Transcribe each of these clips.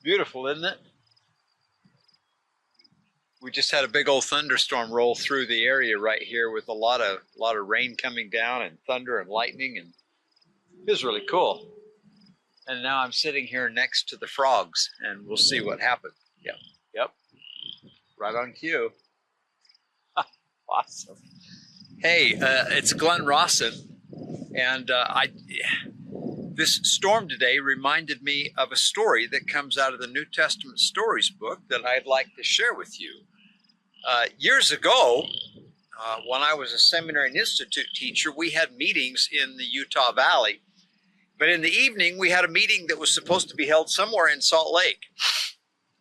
Beautiful, isn't it? We just had a big old thunderstorm roll through the area right here with a lot of rain coming down and thunder and lightning, and it was really cool. And now I'm sitting here next to the frogs, and we'll see what happens. Yep, right on cue. Awesome. Hey, it's Glenn Rawson, and this storm today reminded me of a story that comes out of the New Testament Stories book that I'd like to share with you. Years ago, when I was a seminary and institute teacher, we had meetings in the Utah Valley. But in the evening, we had a meeting that was supposed to be held somewhere in Salt Lake.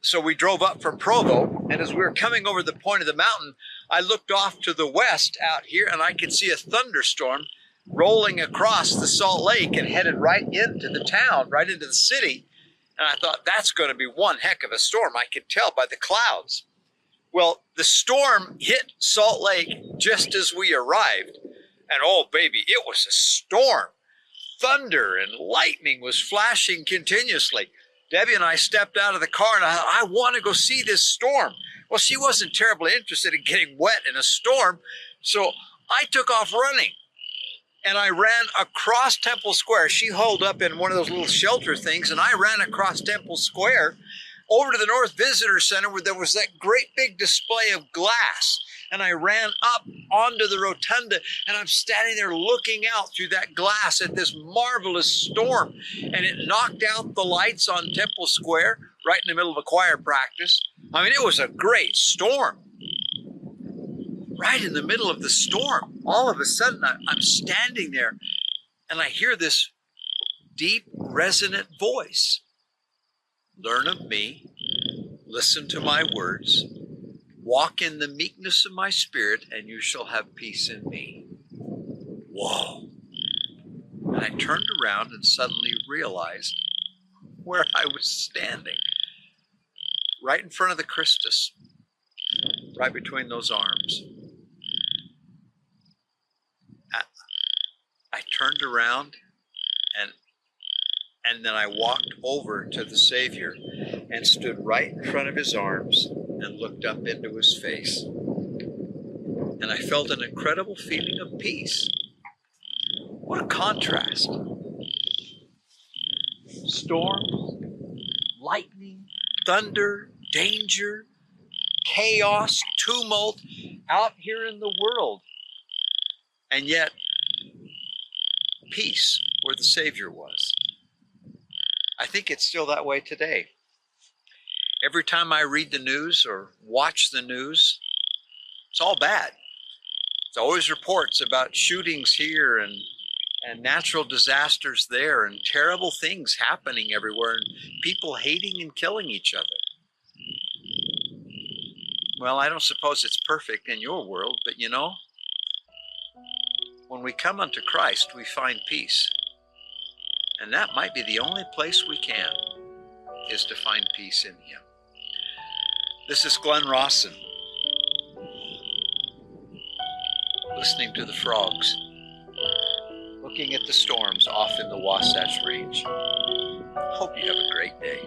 So we drove up from Provo, and as we were coming over the point of the mountain, I looked off to the west out here, and I could see a thunderstorm rolling across the Salt Lake and headed right into the town, right into the city. And I thought, that's going to be one heck of a storm. I could tell by the clouds. Well, the storm hit Salt Lake just as we arrived. And oh, baby, it was a storm. Thunder and lightning was flashing continuously. Debbie and I stepped out of the car and I want to go see this storm. Well, she wasn't terribly interested in getting wet in a storm, so I took off running. And I ran across Temple Square. She holed up in one of those little shelter things, and I ran across Temple Square over to the North Visitor Center where there was that great big display of glass. And I ran up onto the rotunda, and I'm standing there looking out through that glass at this marvelous storm. And it knocked out the lights on Temple Square right in the middle of a choir practice. I mean, it was a great storm. Right in the middle of the storm, all of a sudden, I'm standing there, and I hear this deep, resonant voice. Learn of me, listen to my words, walk in the meekness of my spirit, and you shall have peace in me. Whoa. And I turned around and suddenly realized where I was standing. Right in front of the Christus, right between those arms. I turned around and then I walked over to the Savior and stood right in front of his arms and looked up into his face. And I felt an incredible feeling of peace. What a contrast. Storms, lightning, thunder, danger, chaos, tumult out here in the world. And yet, peace where the Savior was. I think it's still that way today. Every time I read the news or watch the news, it's all bad. It's always reports about shootings here and natural disasters there and terrible things happening everywhere and people hating and killing each other. Well, I don't suppose it's perfect in your world, but you know, when we come unto Christ, we find peace. And that might be the only place we can, is to find peace in Him. This is Glenn Rawson, listening to the frogs, looking at the storms off in the Wasatch Range. Hope you have a great day.